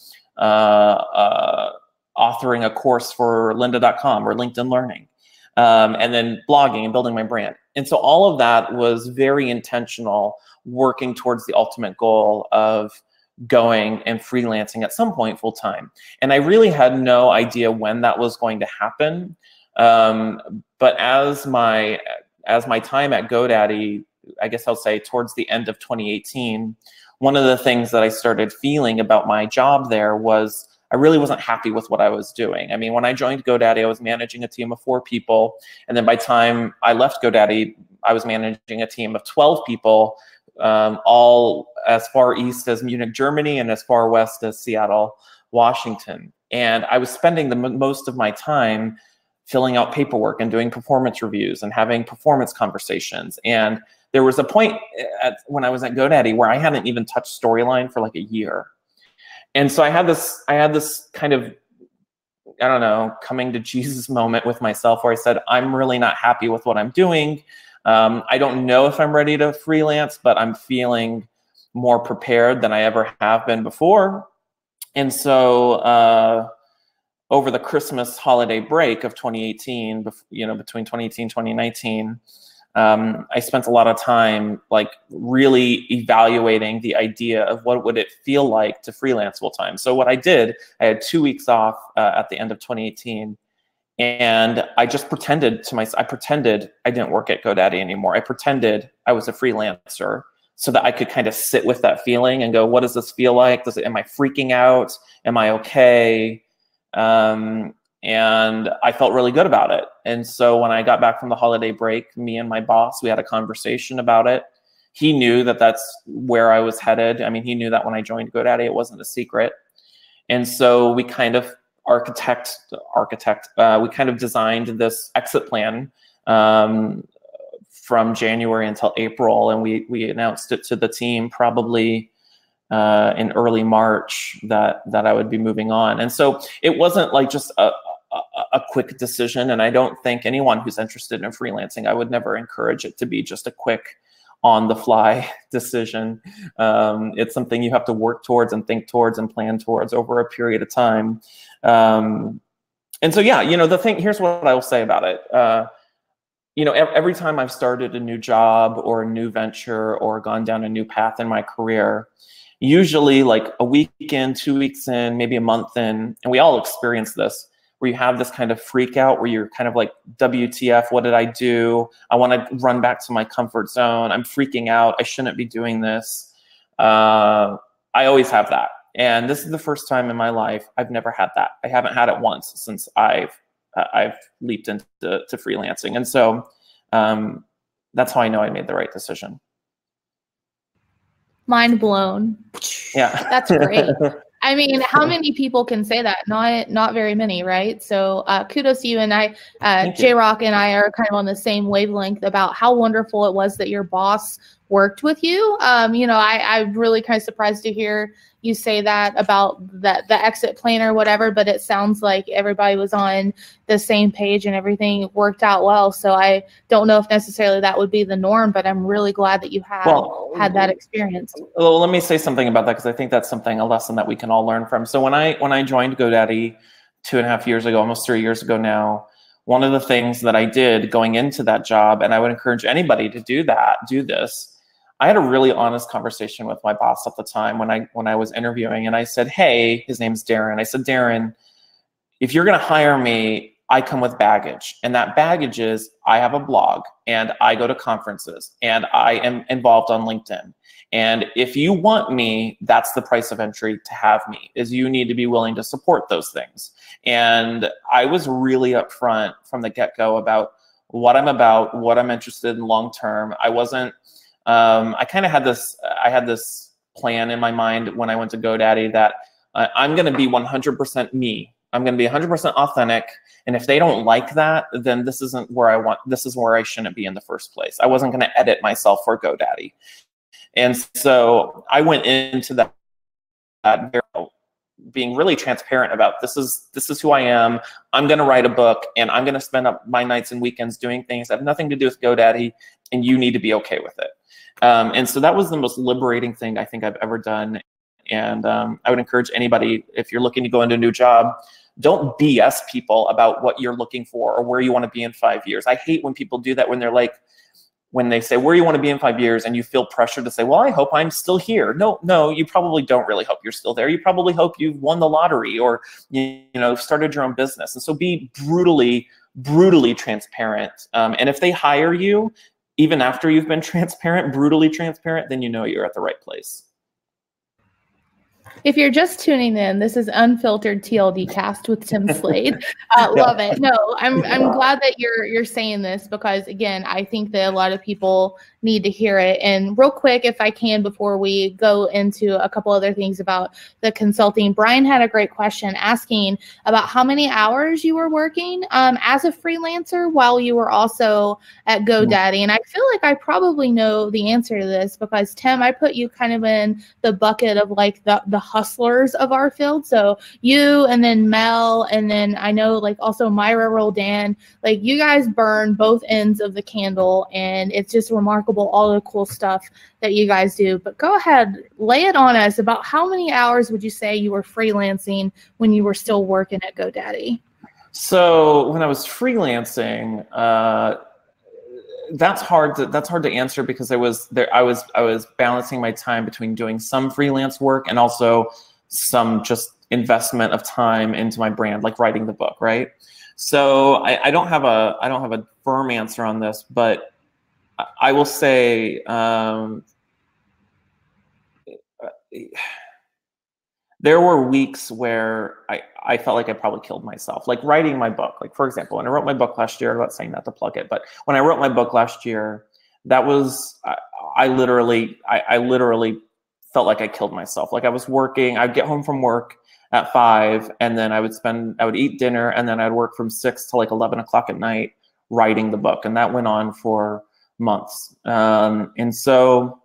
a course for lynda.com or LinkedIn Learning, and then blogging and building my brand. And so all of that was very intentional, working towards the ultimate goal of going and freelancing at some point full time. And I really had no idea when that was going to happen. But as my time at GoDaddy, I guess I'll say towards the end of 2018, one of the things that I started feeling about my job there was I really wasn't happy with what I was doing. I mean, when I joined GoDaddy, I was managing a team of 4 people. And then by the time I left GoDaddy, I was managing a team of 12 people, all as far east as Munich, Germany, and as far west as Seattle, Washington. And I was spending the most of my time filling out paperwork and doing performance reviews and having performance conversations. And there was a point when I was at GoDaddy where I hadn't even touched Storyline for like a year. And so I had this kind of, I don't know, coming to Jesus moment with myself where I said, I'm really not happy with what I'm doing. I don't know if I'm ready to freelance, but I'm feeling more prepared than I ever have been before. And so over the Christmas holiday break of 2018, between 2018 and 2019, I spent a lot of time like really evaluating the idea of what would it feel like to freelance full time. So what I did, I had 2 weeks off at the end of 2018, and I just pretended to myself. I pretended I didn't work at GoDaddy anymore. I pretended I was a freelancer so that I could kind of sit with that feeling and go, what does this feel like? Am I freaking out? Am I okay? And I felt really good about it. And so when I got back from the holiday break, me and my boss, we had a conversation about it. He knew that that's where I was headed. I mean, he knew that when I joined GoDaddy, it wasn't a secret. And so we kind of we kind of designed this exit plan from January until April. And we announced it to the team probably in early March that I would be moving on. And so it wasn't like just a quick decision. And I don't think anyone who's interested in freelancing, I would never encourage it to be just a quick on the fly decision. It's something you have to work towards and think towards and plan towards over a period of time. And so, yeah, here's what I will say about it. Every time I've started a new job or a new venture or gone down a new path in my career, usually like a week in, 2 weeks in, maybe a month in, and we all experience this, where you have this kind of freak out where you're kind of like, WTF, what did I do? I want to run back to my comfort zone. I'm freaking out. I shouldn't be doing this. I always have that. And this is the first time in my life I've never had that. I haven't had it once since I've leaped into freelancing. And so that's how I know I made the right decision. Mind blown. Yeah. That's great. I mean, how many people can say that? Not very many, right? So kudos to you. And J-Rock and I are kind of on the same wavelength about how wonderful it was that your boss worked with you. I'm really kind of surprised to hear you say that about the exit plan or whatever, but it sounds like everybody was on the same page and everything worked out well. So I don't know if necessarily that would be the norm, but I'm really glad that you had that experience. Well, let me say something about that, because I think that's a lesson that we can all learn from. So when I joined GoDaddy 2.5 years ago, almost 3 years ago now, one of the things that I did going into that job, and I would encourage anybody to do this, I had a really honest conversation with my boss at the time when I was interviewing, and I said, hey, his name's Darren. I said, Darren, if you're going to hire me, I come with baggage. And that baggage is I have a blog and I go to conferences and I am involved on LinkedIn. And if you want me, that's the price of entry to have me, is you need to be willing to support those things. And I was really upfront from the get-go about what I'm about, what I'm interested in long-term. I wasn't, I kind of had this plan in my mind when I went to GoDaddy that I'm going to be 100% me. I'm going to be 100% authentic. And if they don't like that, then this isn't where this is where I shouldn't be in the first place. I wasn't going to edit myself for GoDaddy. And so I went into that being really transparent about this is who I am. I'm going to write a book and I'm going to spend up my nights and weekends doing things that have nothing to do with GoDaddy, and you need to be okay with it. And so that was the most liberating thing I think I've ever done. And I would encourage anybody, if you're looking to go into a new job, don't BS people about what you're looking for or where you want to be in 5 years. I hate when people do that, when they say where you want to be in 5 years and you feel pressure to say, well, I hope I'm still here. No, you probably don't really hope you're still there. You probably hope you've won the lottery or started your own business. And so be brutally transparent. And if they hire you, even after you've been brutally transparent, then you know you're at the right place. If you're just tuning in, this is Unfiltered TLDcast with Tim Slade. Love it. No, I'm glad that you're saying this, because again, I think that a lot of people need to hear it. And real quick, if I can, before we go into a couple other things about the consulting, Brian had a great question asking about how many hours you were working as a freelancer while you were also at GoDaddy. And I feel like I probably know the answer to this, because Tim, I put you kind of in the bucket of like the hustlers of our field. So you, and then Mel, and then I know like also Myra Roldan, like you guys burn both ends of the candle, and it's just remarkable all the cool stuff that you guys do. But go ahead, lay it on us about how many hours would you say you were freelancing when you were still working at GoDaddy? So when I was freelancing, that's hard to answer, because I was balancing my time between doing some freelance work and also some just investment of time into my brand, like writing the book, right? So I don't have a firm answer on this, but I will say there were weeks where I felt like I probably killed myself, like writing my book. Like, for example, when I wrote my book last year, I'm not saying that to plug it, but when I wrote my book last year, that was, I literally felt like I killed myself. Like I was working, I'd get home from work at 5, and then I would eat dinner, and then I'd work from 6 to like 11 o'clock at night writing the book. And that went on for months. And so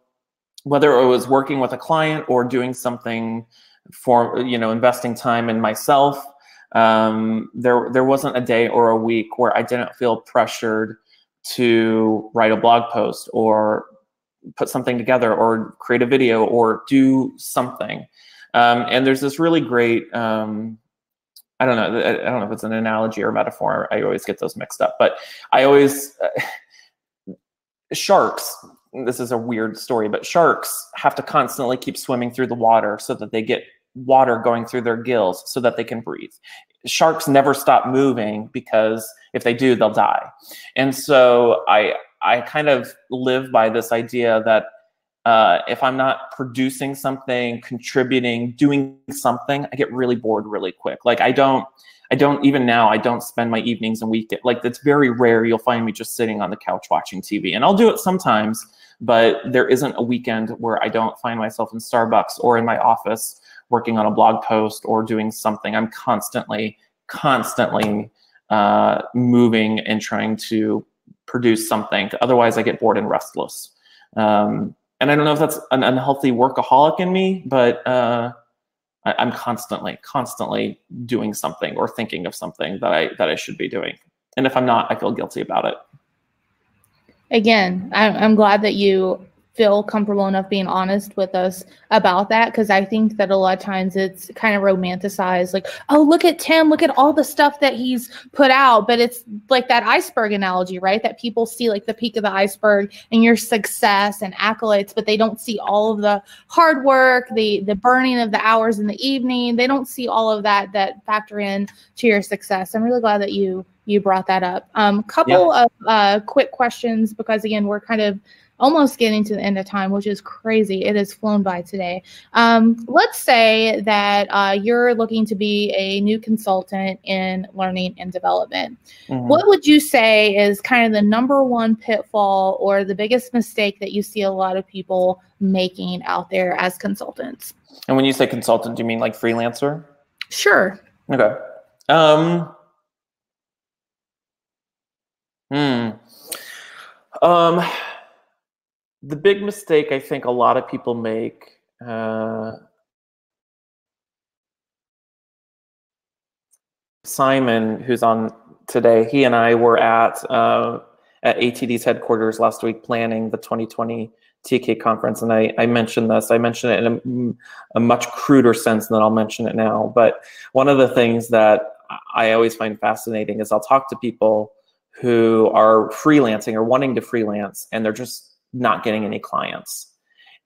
whether it was working with a client or doing something for, investing time in myself, there wasn't a day or a week where I didn't feel pressured to write a blog post or put something together or create a video or do something. And there's this really great, I don't know if it's an analogy or a metaphor. I always get those mixed up, but I always, sharks, this is a weird story, but sharks have to constantly keep swimming through the water so that they get water going through their gills so that they can breathe. Sharks never stop moving, because if they do, they'll die. And so I kind of live by this idea that if I'm not producing something, contributing, doing something, I get really bored really quick. Like even now, I don't spend my evenings and weekends. Like, it's very rare you'll find me just sitting on the couch watching TV. And I'll do it sometimes, but there isn't a weekend where I don't find myself in Starbucks or in my office working on a blog post or doing something. I'm constantly moving and trying to produce something. Otherwise, I get bored and restless. And I don't know if that's an unhealthy workaholic in me, but I'm constantly doing something or thinking of something that I should be doing. And if I'm not, I feel guilty about it. Again, I'm glad that you feel comfortable enough being honest with us about that, because I think that a lot of times it's kind of romanticized, like, oh, look at Tim, look at all the stuff that he's put out. But it's like that iceberg analogy, right? That people see like the peak of the iceberg and your success and accolades, but they don't see all of the hard work, the burning of the hours in the evening. They don't see all of that factor in to your success. I'm really glad that you brought that up. Couple of quick questions, because again, we're kind of almost getting to the end of time, which is crazy. It has flown by today. Let's say that you're looking to be a new consultant in learning and development. Mm-hmm. What would you say is kind of the number one pitfall or the biggest mistake that you see a lot of people making out there as consultants? And when you say consultant, do you mean like freelancer? Sure. Okay. The big mistake I think a lot of people make, Simon, who's on today, he and I were at ATD's headquarters last week planning the 2020 TK conference, and I mentioned this. I mentioned it in a much cruder sense than I'll mention it now. But one of the things that I always find fascinating is I'll talk to people who are freelancing or wanting to freelance, and they're just not getting any clients.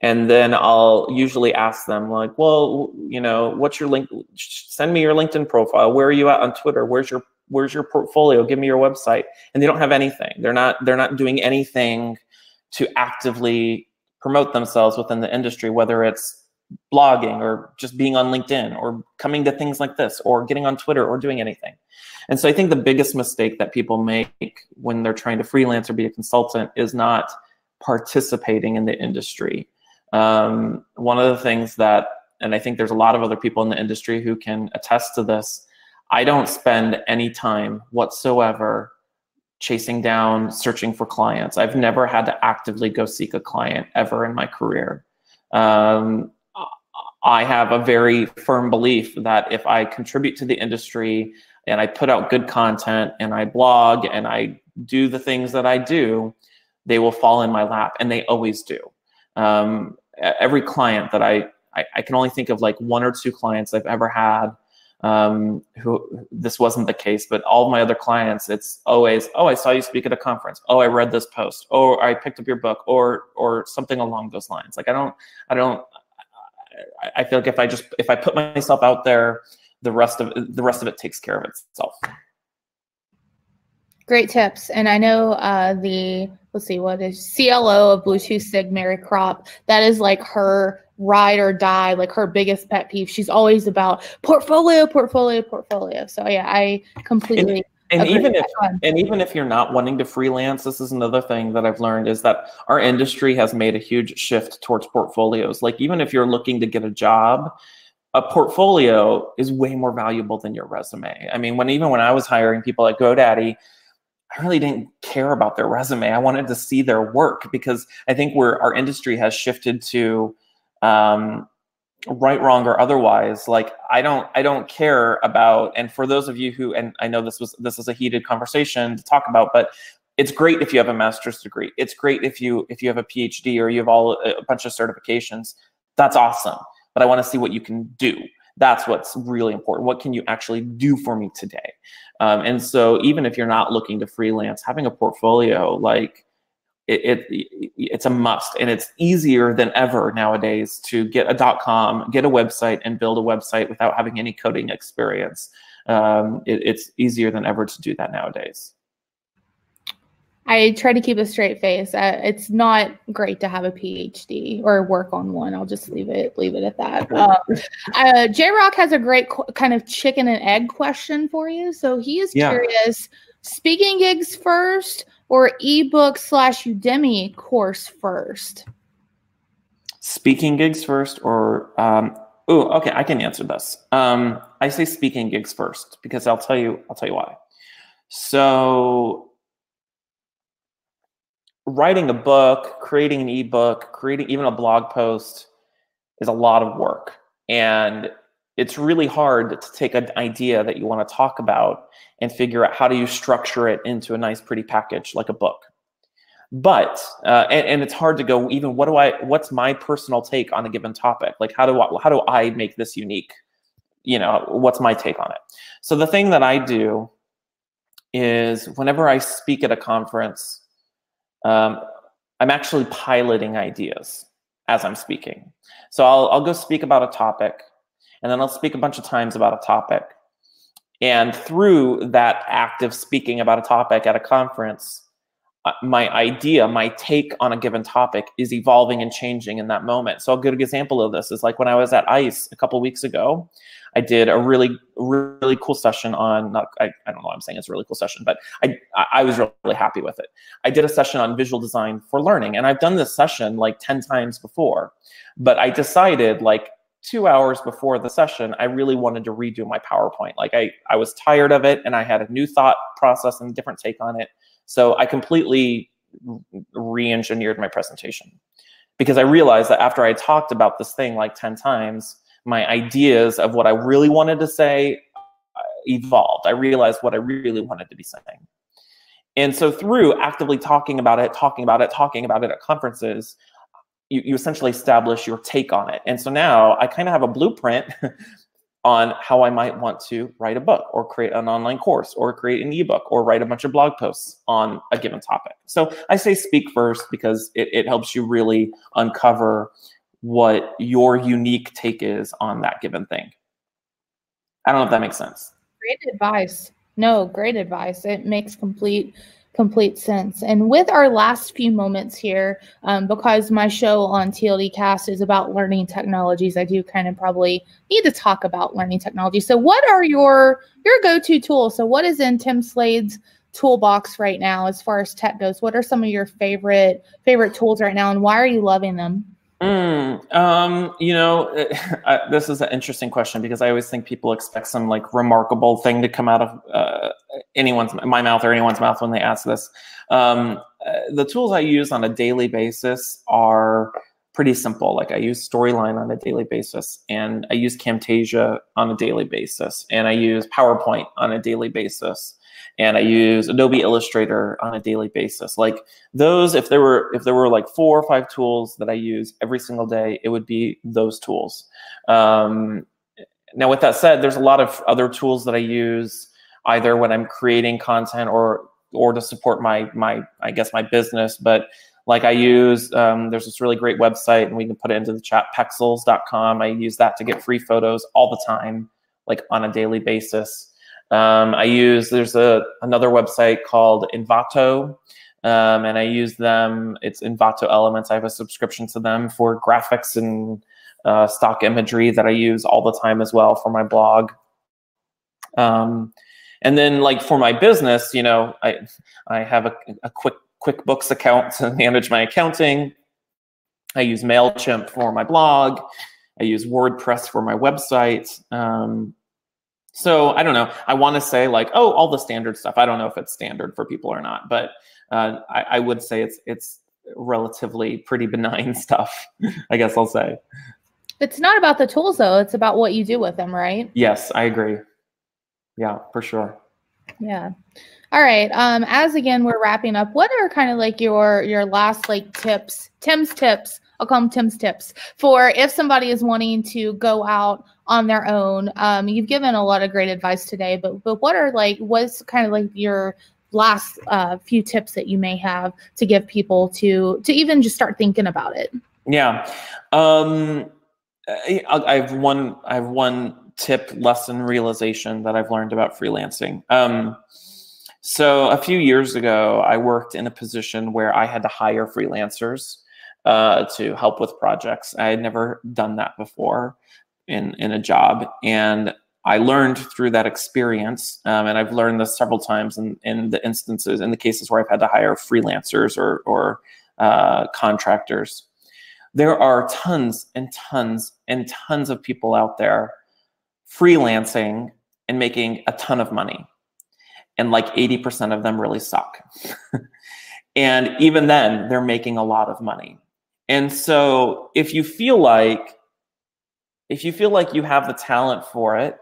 And then I'll usually ask them like, well, you know, what's your link? Send me your LinkedIn profile. Where are you at on Twitter? Where's your portfolio? Give me your website. And they don't have anything. They're not doing anything to actively promote themselves within the industry, whether it's blogging or just being on LinkedIn or coming to things like this or getting on Twitter or doing anything. And so I think the biggest mistake that people make when they're trying to freelance or be a consultant is not participating in the industry. One of the things that, and I think there's a lot of other people in the industry who can attest to this, I don't spend any time whatsoever chasing down, searching for clients. I've never had to actively go seek a client ever in my career. I have a very firm belief that if I contribute to the industry and I put out good content and I blog and I do the things that I do, they will fall in my lap, and they always do. Every client that I can only think of like one or two clients I've ever had who this wasn't the case, but all of my other clients, it's always, oh, I saw you speak at a conference. Oh, I read this post. Oh, I picked up your book, or something along those lines. Like I feel like if I put myself out there, the rest of it takes care of itself. Great tips. And I know let's see, what is CLO of Bluetooth Sig, Mary Kropp, that is like her ride or die, like her biggest pet peeve. She's always about portfolio. So yeah, I completely and even if you're not wanting to freelance, this is another thing that I've learned is that our industry has made a huge shift towards portfolios. Like even if you're looking to get a job, a portfolio is way more valuable than your resume. I mean, when I was hiring people at GoDaddy, I really didn't care about their resume. I wanted to see their work, because I think our industry has shifted to right, wrong, or otherwise. Like I don't care about, and for those of you who, and I know this is a heated conversation to talk about, but it's great if you have a master's degree. It's great if you have a PhD or you have a bunch of certifications. That's awesome. But I want to see what you can do. That's what's really important. What can you actually do for me today? And so even if you're not looking to freelance, having a portfolio, like it's a must, and it's easier than ever nowadays to get a .com, get a website, and build a website without having any coding experience. It's easier than ever to do that nowadays. I try to keep a straight face. It's not great to have a PhD or work on one. I'll just leave it at that. J-Rock has a great kind of chicken and egg question for you. So he is curious, speaking gigs first or ebook / Udemy course first? Speaking gigs first, or oh, okay, I can answer this. I say speaking gigs first because I'll tell you why. So writing a book, creating an ebook, creating even a blog post is a lot of work. And it's really hard to take an idea that you want to talk about and figure out how do you structure it into a nice, pretty package like a book. But and it's hard to go even what's my personal take on a given topic? Like how do I make this unique? You know, what's my take on it? So the thing that I do is whenever I speak at a conference, I'm actually piloting ideas as I'm speaking. So I'll go speak about a topic, and then I'll speak a bunch of times about a topic. And through that act of speaking about a topic at a conference, my idea, my take on a given topic is evolving and changing in that moment. So a good example of this is like when I was at ICE a couple weeks ago, I did a really, really cool session on, I don't know why I'm saying it's a really cool session, but I was really happy with it. I did a session on visual design for learning, and I've done this session like 10 times before, but I decided like 2 hours before the session, I really wanted to redo my PowerPoint. Like I was tired of it, and I had a new thought process and a different take on it. So I completely re-engineered my presentation because I realized that after I talked about this thing like 10 times, my ideas of what I really wanted to say evolved. I realized what I really wanted to be saying. And so through actively talking about it at conferences, you essentially establish your take on it. And so now I kind of have a blueprint on how I might want to write a book or create an online course or create an ebook or write a bunch of blog posts on a given topic. So I say speak first because it helps you really uncover what your unique take is on that given thing. I don't know if that makes sense. Great advice. No, great advice. It makes complete sense. And with our last few moments here, because my show on TLDCast is about learning technologies, I do kind of probably need to talk about learning technology. So what are your go-to tools? So what is in Tim Slade's toolbox right now as far as tech goes? What are some of your favorite tools right now, and why are you loving them? You know, this is an interesting question because I always think people expect some like remarkable thing to come out of my mouth or anyone's mouth when they ask this. The tools I use on a daily basis are pretty simple. Like I use Storyline on a daily basis, and I use Camtasia on a daily basis, and I use PowerPoint on a daily basis, and I use Adobe Illustrator on a daily basis. Like those, if there were like 4 or 5 tools that I use every single day, it would be those tools. Now, with that said, there's a lot of other tools that I use either when I'm creating content or to support my I guess my business. But like I use, there's this really great website, and we can put it into the chat, pexels.com. I use that to get free photos all the time, like on a daily basis. There's another website called Envato, and I use them. It's Envato Elements. I have a subscription to them for graphics and stock imagery that I use all the time as well for my blog. And then like for my business, you know, I have a QuickBooks account to manage my accounting. I use MailChimp for my blog. I use WordPress for my website. So I don't know. I want to say like, oh, all the standard stuff. I don't know if it's standard for people or not, but I would say it's relatively pretty benign stuff, I guess I'll say. It's not about the tools though. It's about what you do with them, right? Yes, I agree. Yeah, for sure. Yeah. All right. As again, we're wrapping up, what are kind of like your last like tips, Tim's tips? I'll call them Tim's tips for if somebody is wanting to go out on their own. You've given a lot of great advice today, but what's kind of like your last few tips that you may have to give people to even just start thinking about it? Yeah. I have one tip, lesson, realization that I've learned about freelancing. So a few years ago, I worked in a position where I had to hire freelancers to help with projects. I had never done that before in a job. And I learned through that experience, and I've learned this several times in the instances, in the cases where I've had to hire freelancers or contractors. There are tons and tons and tons of people out there freelancing and making a ton of money. And like 80% of them really suck. And even then, they're making a lot of money. And so if you feel like you have the talent for it,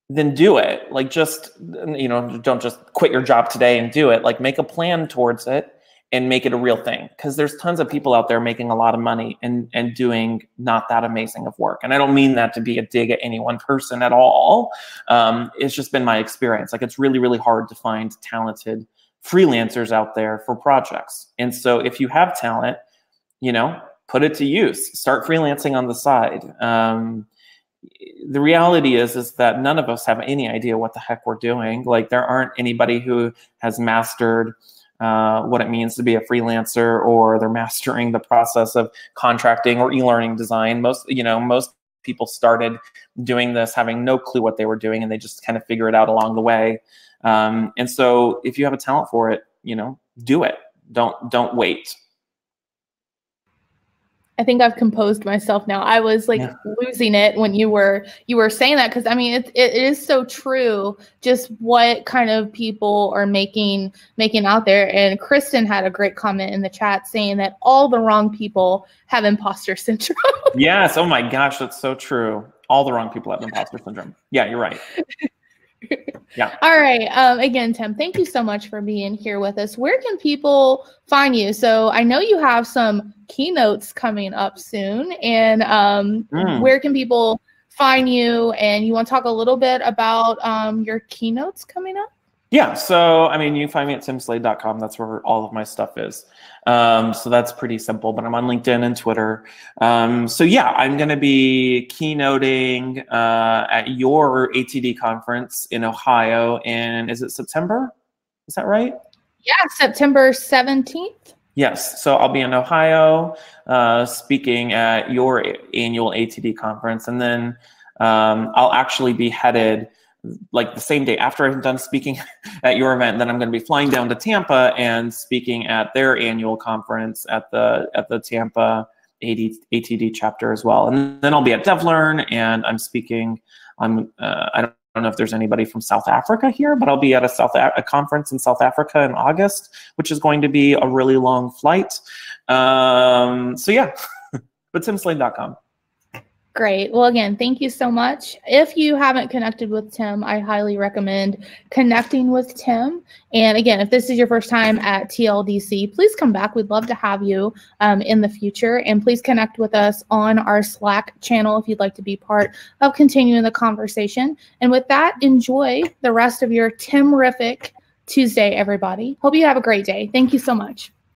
then do it. Like, just, don't just quit your job today and do it. Like, make a plan towards it and make it a real thing. Because there's tons of people out there making a lot of money and doing not that amazing of work. And I don't mean that to be a dig at any one person at all. It's just been my experience. Like, it's really, really hard to find talented freelancers out there for projects. And so if you have talent, put it to use. Start freelancing on the side. The reality is that none of us have any idea what the heck we're doing. Like, there aren't anybody who has mastered what it means to be a freelancer, or they're mastering the process of contracting or e-learning design. Most people started doing this having no clue what they were doing, and they just kind of figure it out along the way. And so if you have a talent for it, do it. Don't wait. I think I've composed myself now. I was like losing it when you were saying that, because I mean it is so true just what kind of people are making out there. And Kristen had a great comment in the chat saying that all the wrong people have imposter syndrome. Yes. Oh my gosh, that's so true. All the wrong people have imposter syndrome. Yeah, you're right. Yeah. All right. Again, Tim, thank you so much for being here with us. Where can people find you? So I know you have some keynotes coming up soon, and where can people find you? And you want to talk a little bit about your keynotes coming up? Yeah. So, I mean, you can find me at timslade.com. That's where all of my stuff is. So that's pretty simple, but I'm on LinkedIn and Twitter. So yeah, I'm going to be keynoting at your ATD conference in Ohio. And is it September? Is that right? Yeah, September 17th. Yes. So I'll be in Ohio speaking at your annual ATD conference. And then I'll actually be headed like the same day after I'm done speaking at your event. Then I'm going to be flying down to Tampa and speaking at their annual conference at the Tampa ATD chapter as well. And then I'll be at DevLearn, and I'm speaking. I don't know if there's anybody from South Africa here, but I'll be at a conference in South Africa in August, which is going to be a really long flight. So yeah, but timslade.com. Great. Well, again, thank you so much. If you haven't connected with Tim, I highly recommend connecting with Tim. And again, if this is your first time at TLDC, please come back. We'd love to have you in the future. And please connect with us on our Slack channel if you'd like to be part of continuing the conversation. And with that, enjoy the rest of your Tim-rific Tuesday, everybody. Hope you have a great day. Thank you so much.